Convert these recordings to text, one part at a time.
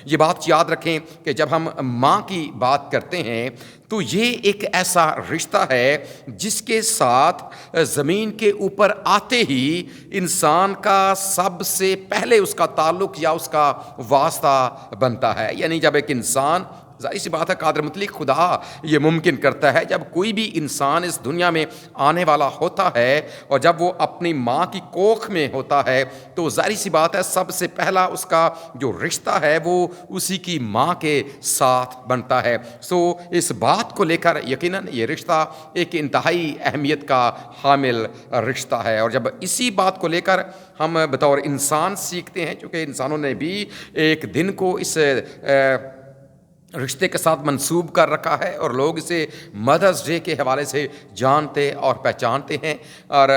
یہ بات یاد رکھیں کہ جب ہم ماں کی بات کرتے ہیں تو یہ ایک ایسا رشتہ ہے جس کے ساتھ زمین کے اوپر آتے ہی انسان کا سب سے پہلے اس کا تعلق یا اس کا واسطہ بنتا ہے. یعنی جب ایک انسان، ظاہر سی بات ہے قادر مطلق خدا یہ ممکن کرتا ہے، جب کوئی بھی انسان اس دنیا میں آنے والا ہوتا ہے اور جب وہ اپنی ماں کی کوکھ میں ہوتا ہے تو ظاہر سی بات ہے سب سے پہلا اس کا جو رشتہ ہے وہ اسی کی ماں کے ساتھ بنتا ہے. اس بات کو لے کر یقیناً یہ رشتہ ایک انتہائی اہمیت کا حامل رشتہ ہے. اور جب اسی بات کو لے کر ہم بطور انسان سیکھتے ہیں، چونکہ انسانوں نے بھی ایک دن کو اس رشتے کے ساتھ منسوب کر رکھا ہے اور لوگ اسے مدرس ڈے کے حوالے سے جانتے اور پہچانتے ہیں، اور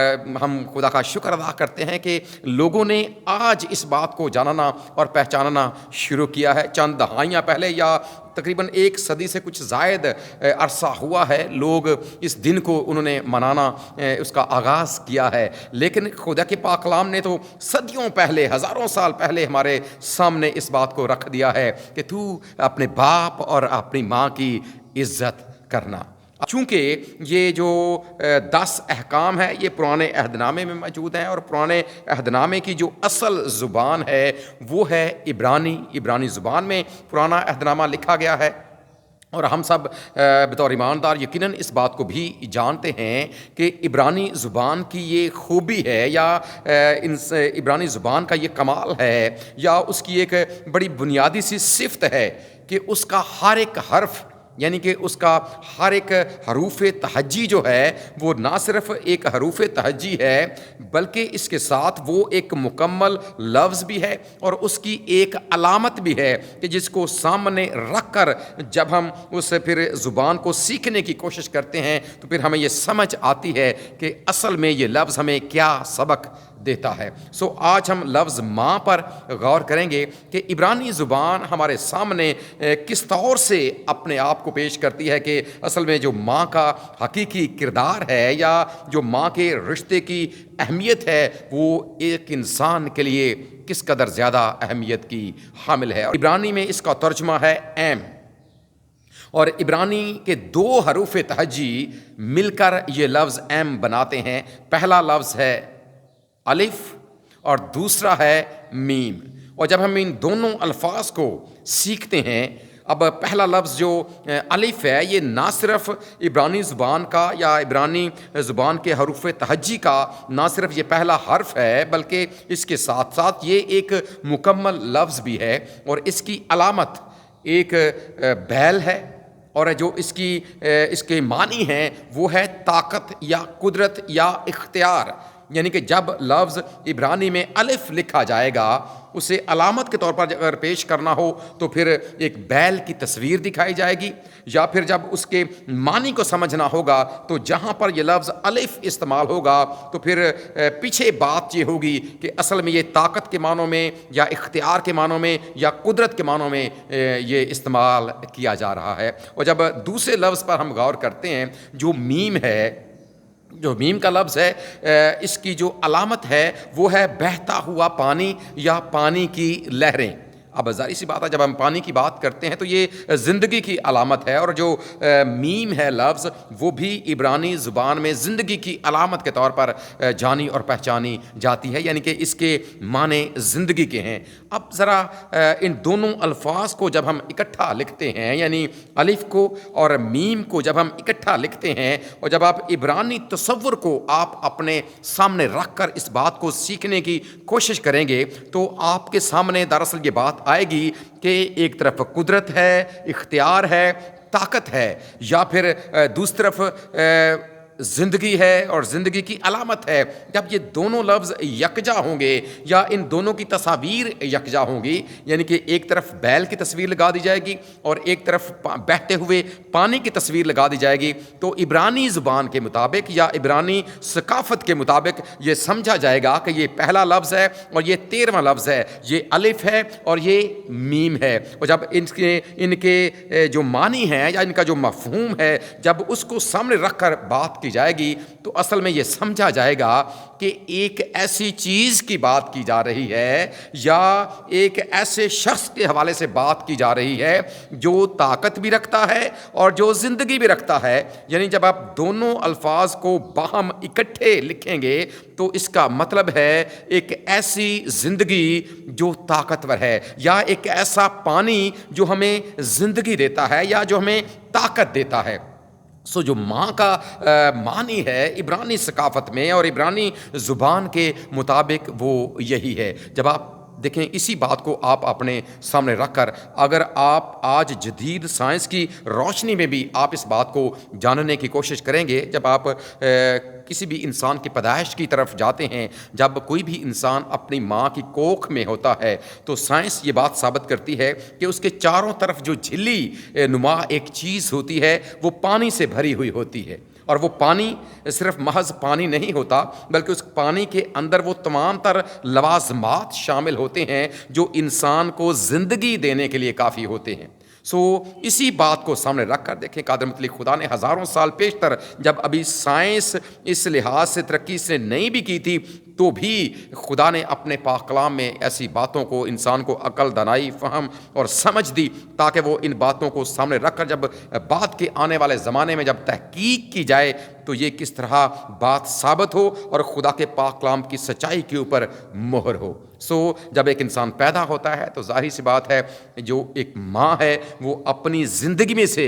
ہم خدا کا شکر ادا کرتے ہیں کہ لوگوں نے آج اس بات کو جاننا اور پہچاننا شروع کیا ہے. چند دہائیاں پہلے یا تقریباً 1 صدی سے کچھ زائد عرصہ ہوا ہے لوگ اس دن کو انہوں نے منانا اس کا آغاز کیا ہے، لیکن خدا کے پاک کلام نے تو صدیوں پہلے، ہزاروں سال پہلے ہمارے سامنے اس بات کو رکھ دیا ہے کہ تو اپنے باپ اور اپنی ماں کی عزت کرنا. چونکہ یہ جو 10 احکام ہے یہ پرانے عہد نامے میں موجود ہیں، اور پرانے عہد نامے کی جو اصل زبان ہے وہ ہے عبرانی زبان میں پرانا عہد نامہ لکھا گیا ہے. اور ہم سب بطور ایماندار یقیناً اس بات کو بھی جانتے ہیں کہ عبرانی زبان کی یہ خوبی ہے یا عبرانی زبان کا یہ کمال ہے یا اس کی ایک بڑی بنیادی سی صفت ہے کہ اس کا ہر ایک حرف، یعنی کہ اس کا ہر ایک حروف تہجی جو ہے وہ نہ صرف ایک حروف تہجی ہے بلکہ اس کے ساتھ وہ ایک مکمل لفظ بھی ہے اور اس کی ایک علامت بھی ہے کہ جس کو سامنے رکھ کر جب ہم اس پھر زبان کو سیکھنے کی کوشش کرتے ہیں تو پھر ہمیں یہ سمجھ آتی ہے کہ اصل میں یہ لفظ ہمیں کیا سبق دیتا ہے. آج ہم لفظ ماں پر غور کریں گے کہ عبرانی زبان ہمارے سامنے کس طور سے اپنے آپ کو پیش کرتی ہے کہ اصل میں جو ماں کا حقیقی کردار ہے یا جو ماں کے رشتے کی اہمیت ہے وہ ایک انسان کے لیے کس قدر زیادہ اہمیت کی حامل ہے. عبرانی میں اس کا ترجمہ ہے ایم، اور عبرانی کے 2 حروف تہجی مل کر یہ لفظ ایم بناتے ہیں. پہلا لفظ ہے الف اور دوسرا ہے میم. اور جب ہم ان دونوں الفاظ کو سیکھتے ہیں، اب پہلا لفظ جو الف ہے یہ نہ صرف عبرانی زبان کا یا عبرانی زبان کے حروف تہجی کا نہ صرف یہ پہلا حرف ہے بلکہ اس کے ساتھ ساتھ یہ ایک مکمل لفظ بھی ہے، اور اس کی علامت ایک بیل ہے، اور جو اس کے معنی ہیں وہ ہے طاقت یا قدرت یا اختیار. یعنی کہ جب لفظ عبرانی میں الف لکھا جائے گا اسے علامت کے طور پر اگر پیش کرنا ہو تو پھر ایک بیل کی تصویر دکھائی جائے گی، یا پھر جب اس کے معنی کو سمجھنا ہوگا تو جہاں پر یہ لفظ الف استعمال ہوگا تو پھر پیچھے بات یہ ہوگی کہ اصل میں یہ طاقت کے معنوں میں یا اختیار کے معنوں میں یا قدرت کے معنوں میں یہ استعمال کیا جا رہا ہے. اور جب دوسرے لفظ پر ہم غور کرتے ہیں جو میم ہے، جو میم کا لفظ ہے اس کی جو علامت ہے وہ ہے بہتا ہوا پانی یا پانی کی لہریں. اب ظاہر سی بات ہے جب ہم پانی کی بات کرتے ہیں تو یہ زندگی کی علامت ہے، اور جو میم ہے لفظ وہ بھی عبرانی زبان میں زندگی کی علامت کے طور پر جانی اور پہچانی جاتی ہے، یعنی کہ اس کے معنی زندگی کے ہیں. اب ذرا ان دونوں الفاظ کو جب ہم اکٹھا لکھتے ہیں، یعنی الف کو اور میم کو جب ہم اکٹھا لکھتے ہیں اور جب آپ عبرانی تصور کو آپ اپنے سامنے رکھ کر اس بات کو سیکھنے کی کوشش کریں گے تو آپ کے سامنے دراصل یہ بات آئے گی کہ ایک طرف قدرت ہے، اختیار ہے، طاقت ہے، یا پھر دوسری طرف زندگی ہے اور زندگی کی علامت ہے. جب یہ دونوں لفظ یکجا ہوں گے یا ان دونوں کی تصاویر یکجا ہوں گی، یعنی کہ ایک طرف بیل کی تصویر لگا دی جائے گی اور ایک طرف بہتے ہوئے پانی کی تصویر لگا دی جائے گی، تو عبرانی زبان کے مطابق یا عبرانی ثقافت کے مطابق یہ سمجھا جائے گا کہ یہ پہلا لفظ ہے اور یہ 13واں لفظ ہے، یہ الف ہے اور یہ میم ہے. اور جب ان کے جو معنی ہیں یا ان کا جو مفہوم ہے جب اس کو سامنے رکھ کر بات کی کی جائے گی تو اصل میں یہ سمجھا جائے گا کہ ایک ایسی چیز کی بات کی جا رہی ہے یا ایک ایسے شخص کے حوالے سے بات کی جا رہی ہے جو طاقت بھی رکھتا ہے اور جو زندگی بھی رکھتا ہے. یعنی جب آپ دونوں الفاظ کو باہم اکٹھے لکھیں گے تو اس کا مطلب ہے ایک ایسی زندگی جو طاقتور ہے، یا ایک ایسا پانی جو ہمیں زندگی دیتا ہے یا جو ہمیں طاقت دیتا ہے. جو ماں کا معنی ہے عبرانی ثقافت میں اور عبرانی زبان کے مطابق وہ یہی ہے. جب آپ دیکھیں اسی بات کو آپ اپنے سامنے رکھ کر اگر آپ آج جدید سائنس کی روشنی میں بھی آپ اس بات کو جاننے کی کوشش کریں گے، جب آپ کسی بھی انسان کی پیدائش کی طرف جاتے ہیں، جب کوئی بھی انسان اپنی ماں کی کوکھ میں ہوتا ہے تو سائنس یہ بات ثابت کرتی ہے کہ اس کے چاروں طرف جو جھلی نما ایک چیز ہوتی ہے وہ پانی سے بھری ہوئی ہوتی ہے. اور وہ پانی صرف محض پانی نہیں ہوتا بلکہ اس پانی کے اندر وہ تمام تر لوازمات شامل ہوتے ہیں جو انسان کو زندگی دینے کے لیے کافی ہوتے ہیں. اسی بات کو سامنے رکھ کر دیکھیں قادر مطلق خدا نے ہزاروں سال پیشتر جب ابھی سائنس اس لحاظ سے ترقی اس نے نہیں بھی کی تھی تو بھی خدا نے اپنے پاک کلام میں ایسی باتوں کو انسان کو عقل، دانائی، فہم اور سمجھ دی تاکہ وہ ان باتوں کو سامنے رکھ کر جب بعد کے آنے والے زمانے میں جب تحقیق کی جائے تو یہ کس طرح بات ثابت ہو اور خدا کے پاک کلام کی سچائی کے اوپر مہر ہو. جب ایک انسان پیدا ہوتا ہے تو ظاہر سی بات ہے جو ایک ماں ہے وہ اپنی زندگی میں سے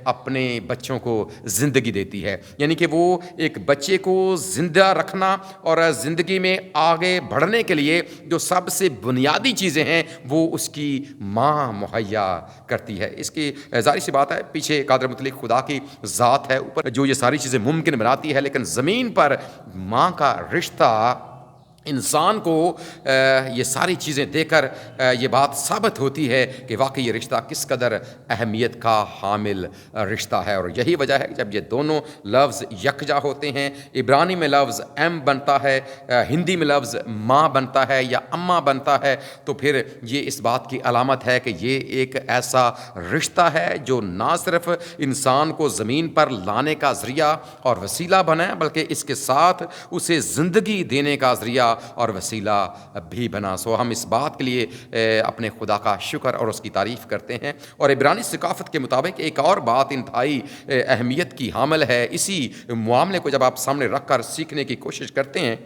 اپنے بچوں کو زندگی دیتی ہے. یعنی کہ وہ ایک بچے کو زندہ رکھنا اور زندگی میں آگے بڑھنے کے لیے جو سب سے بنیادی چیزیں ہیں وہ اس کی ماں مہیا کرتی ہے. اس کی ظاہر سی بات ہے پیچھے قادر مطلق خدا کی ذات ہے اوپر جو یہ ساری چیزیں ممکن بناتی ہے، لیکن زمین پر ماں کا رشتہ انسان کو یہ ساری چیزیں دے کر یہ بات ثابت ہوتی ہے کہ واقعی یہ رشتہ کس قدر اہمیت کا حامل رشتہ ہے. اور یہی وجہ ہے کہ جب یہ دونوں لفظ یکجا ہوتے ہیں، عبرانی میں لفظ ایم بنتا ہے، ہندی میں لفظ ماں بنتا ہے یا اماں بنتا ہے، تو پھر یہ اس بات کی علامت ہے کہ یہ ایک ایسا رشتہ ہے جو نہ صرف انسان کو زمین پر لانے کا ذریعہ اور وسیلہ بنا ہے بلکہ اس کے ساتھ اسے زندگی دینے کا ذریعہ اور وسیلہ بھی بنا. ہم اس بات کے لیے اپنے خدا کا شکر اور اس کی تعریف کرتے ہیں. اور عبرانی ثقافت کے مطابق ایک اور بات انتہائی اہمیت کی حامل ہے. اسی معاملے کو جب آپ سامنے رکھ کر سیکھنے کی کوشش کرتے ہیں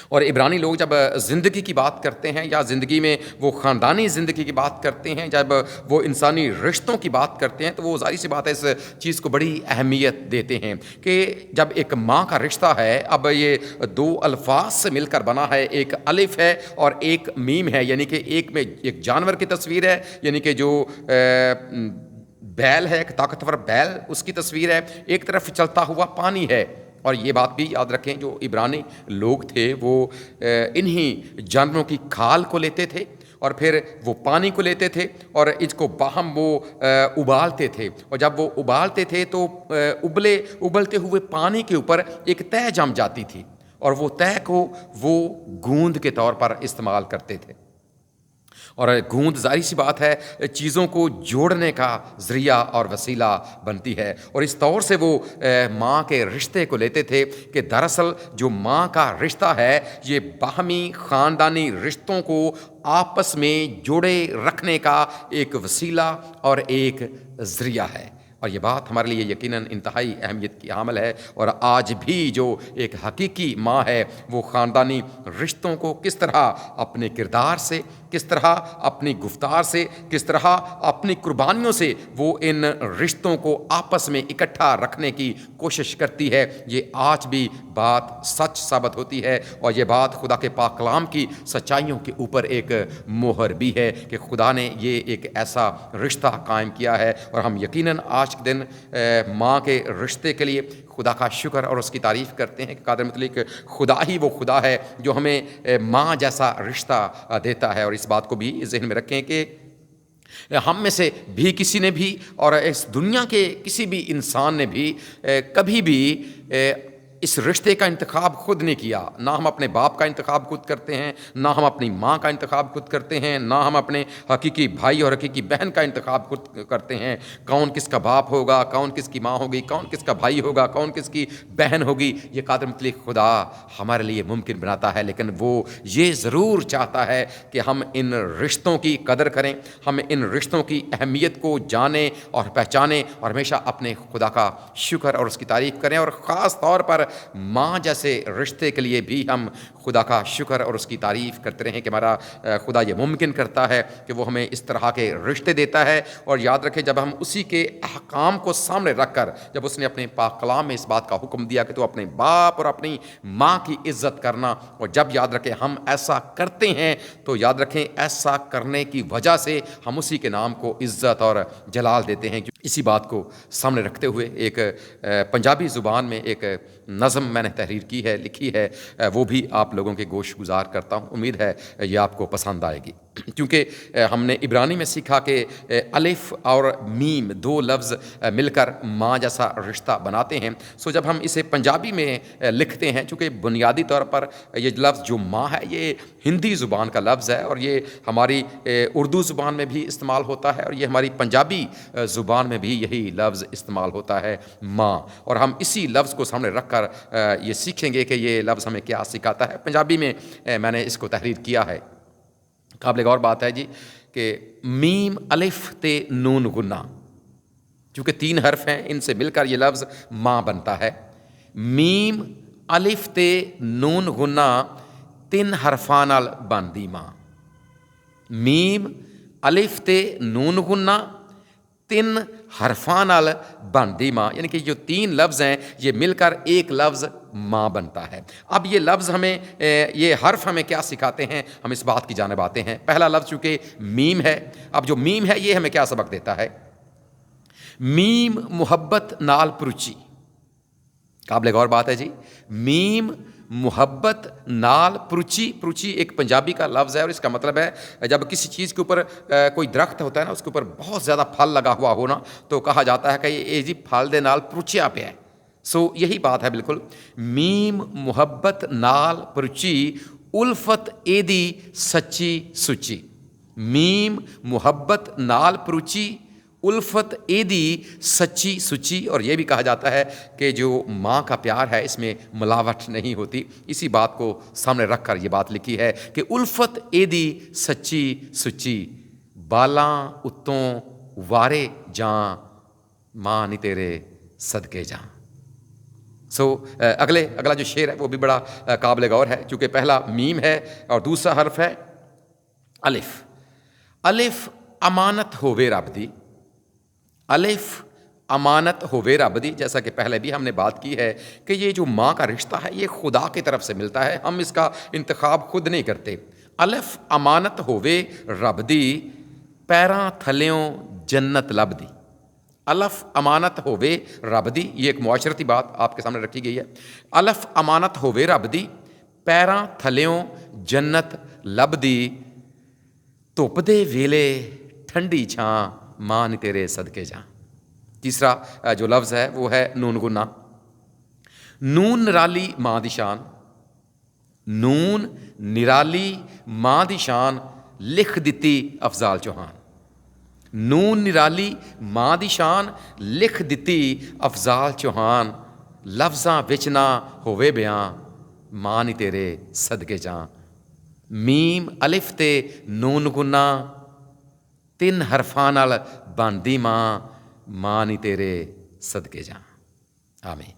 اور عبرانی لوگ جب زندگی کی بات کرتے ہیں یا زندگی میں وہ خاندانی زندگی کی بات کرتے ہیں، جب وہ انسانی رشتوں کی بات کرتے ہیں تو وہ ظاہر سی بات ہے اس چیز کو بڑی اہمیت دیتے ہیں کہ جب ایک ماں کا رشتہ ہے، اب یہ دو الفاظ سے مل کر بنا ہے، ایک الف ہے اور ایک میم ہے. یعنی کہ ایک میں ایک جانور کی تصویر ہے، یعنی کہ جو بیل ہے، ایک طاقتور بیل، اس کی تصویر ہے، ایک طرف چلتا ہوا پانی ہے. اور یہ بات بھی یاد رکھیں جو عبرانی لوگ تھے وہ انہی جانوروں کی کھال کو لیتے تھے اور پھر وہ پانی کو لیتے تھے اور اس کو باہم وہ ابالتے تھے. اور جب وہ ابالتے تھے تو ابلتے ہوئے پانی کے اوپر ایک تہ جم جاتی تھی اور وہ تہ کو وہ گوند کے طور پر استعمال کرتے تھے. اور گوند ظاہر سی بات ہے چیزوں کو جوڑنے کا ذریعہ اور وسیلہ بنتی ہے. اور اس طور سے وہ ماں کے رشتے کو لیتے تھے کہ دراصل جو ماں کا رشتہ ہے یہ باہمی خاندانی رشتوں کو آپس میں جوڑے رکھنے کا ایک وسیلہ اور ایک ذریعہ ہے. اور یہ بات ہمارے لیے یقیناً انتہائی اہمیت کی حامل ہے. اور آج بھی جو ایک حقیقی ماں ہے وہ خاندانی رشتوں کو کس طرح اپنے کردار سے، کس طرح اپنی گفتار سے، کس طرح اپنی قربانیوں سے وہ ان رشتوں کو آپس میں اکٹھا رکھنے کی کوشش کرتی ہے، یہ آج بھی بات سچ ثابت ہوتی ہے. اور یہ بات خدا کے پاک کلام کی سچائیوں کے اوپر ایک مہر بھی ہے کہ خدا نے یہ ایک ایسا رشتہ قائم کیا ہے. اور ہم یقیناً آج کے دن ماں کے رشتے کے لیے خدا کا شکر اور اس کی تعریف کرتے ہیں کہ قادر مطلق خدا ہی وہ خدا ہے جو ہمیں ماں جیسا رشتہ دیتا ہے. اور اس بات کو بھی ذہن میں رکھیں کہ ہم میں سے بھی کسی نے بھی اور اس دنیا کے کسی بھی انسان نے بھی کبھی بھی اس رشتے کا انتخاب خود نہیں کیا، نہ ہم اپنے باپ کا انتخاب خود کرتے ہیں، نہ ہم اپنی ماں کا انتخاب خود کرتے ہیں، نہ ہم اپنے حقیقی بھائی اور حقیقی بہن کا انتخاب خود کرتے ہیں۔ کون کس کا باپ ہوگا، کون کس کی ماں ہوگی، کون کس کا بھائی ہوگا، کون کس کی بہن ہوگی، یہ قادر مطلق خدا ہمارے لیے ممکن بناتا ہے۔ لیکن وہ یہ ضرور چاہتا ہے کہ ہم ان رشتوں کی قدر کریں، ہم ان رشتوں کی اہمیت کو جانیں اور پہچانیں، اور ہمیشہ اپنے خدا کا شکر اور اس کی تعریف کریں، اور خاص طور پر ماں جیسے رشتے کے لیے بھی ہم خدا کا شکر اور اس کی تعریف کرتے رہیں کہ ہمارا خدا یہ ممکن کرتا ہے کہ وہ ہمیں اس طرح کے رشتے دیتا ہے۔ اور یاد رکھیں، جب ہم اسی کے احکام کو سامنے رکھ کر، جب اس نے اپنے پاک کلام میں اس بات کا حکم دیا کہ تو اپنے باپ اور اپنی ماں کی عزت کرنا، اور جب یاد رکھیں ہم ایسا کرتے ہیں تو یاد رکھیں ایسا کرنے کی وجہ سے ہم اسی کے نام کو عزت اور جلال دیتے ہیں۔ اسی بات کو سامنے رکھتے ہوئے ایک پنجابی زبان میں ایک نظم میں نے تحریر کی ہے، لکھی ہے، وہ بھی آپ لوگوں کے گوش گزار کرتا ہوں، امید ہے یہ آپ کو پسند آئے گی۔ کیونکہ ہم نے عبرانی میں سیکھا کہ الف اور میم دو لفظ مل کر ماں جیسا رشتہ بناتے ہیں، سو جب ہم اسے پنجابی میں لکھتے ہیں، چونکہ بنیادی طور پر یہ لفظ جو ماں ہے یہ ہندی زبان کا لفظ ہے، اور یہ ہماری اردو زبان میں بھی استعمال ہوتا ہے، اور یہ ہماری پنجابی زبان میں بھی یہی لفظ استعمال ہوتا ہے، ماں۔ اور ہم اسی لفظ کو سامنے رکھ کر یہ سیکھیں گے کہ یہ لفظ ہمیں کیا سکھاتا ہے۔ پنجابی میں میں نے اس کو تحریر کیا ہے۔ قابل غور بات ہے جی کہ میم الف تے نون غنہ، چونکہ 3 حرف ہیں، ان سے مل کر یہ لفظ ماں بنتا ہے۔ میم الف تے نون غنہ 3 حرفاں نال بندی ماں۔ میم الف تے نون غنہ 3 حرفاں نال بندی ماں، یعنی کہ جو 3 لفظ ہیں یہ مل کر ایک لفظ ماں بنتا ہے۔ اب یہ لفظ ہمیں، یہ حرف ہمیں کیا سکھاتے ہیں، ہم اس بات کی جانب آتے ہیں۔ پہلا لفظ چونکہ میم ہے، اب جو میم ہے یہ ہمیں کیا سبق دیتا ہے؟ میم محبت نال پروچی۔ قابل غور بات ہے جی، میم محبت نال پروچی۔ پروچی ایک پنجابی کا لفظ ہے، اور اس کا مطلب ہے جب کسی چیز کے اوپر کوئی درخت ہوتا ہے نا، اس کے اوپر بہت زیادہ پھل لگا ہوا ہونا، تو کہا جاتا ہے کہ یہ جی پھل دے نال پروچیا پہ ہے۔ سو یہی بات ہے بالکل، میم محبت نال پروچی الفت ایدی سچی سچی۔ میم محبت نال پروچی الفت ایدی سچی سچی، اور یہ بھی کہا جاتا ہے کہ جو ماں کا پیار ہے اس میں ملاوٹ نہیں ہوتی۔ اسی بات کو سامنے رکھ کر یہ بات لکھی ہے کہ الفت ایدی سچی سچی، بالاں اتوں وارے جاں، ماں نی تیرے صدقے جاں۔ اگلا جو شعر ہے وہ بھی بڑا قابل غور ہے، چونکہ پہلا میم ہے اور دوسرا حرف ہے الف۔ الف امانت ہووے رب دی، الف امانت ہووے رب دی، جیسا کہ پہلے بھی ہم نے بات کی ہے کہ یہ جو ماں کا رشتہ ہے یہ خدا کی طرف سے ملتا ہے، ہم اس کا انتخاب خود نہیں کرتے۔ الف امانت ہووے رب دی، پیراں تھلیوں جنت لب دی۔ الف امانت ہووے رب دی، یہ ایک معاشرتی بات آپ کے سامنے رکھی گئی ہے۔ الف امانت ہووے رب دی، پیراں تھلیوں جنت لب دی، دھپ دے ویلے ٹھنڈی چھاں، ماں نی تیرے صدقے جاں۔ تیسرا جو لفظ ہے وہ ہے نون غنہ۔ نون نرالی ماں دی شان، نون نرالی ماں دی شان، لکھ دتی افضال چوہان۔ نون نرالی ماں دی شان، لکھ دتی افضال چوہان، لفظاں وچ نہ ہووے بیاں، ماں نی تیرے صدقے جاں۔ میم الف تے نون غنہ 3 حرفاں نال بندی ماں، ماں نی تیرے صدقے جاں۔ آمین۔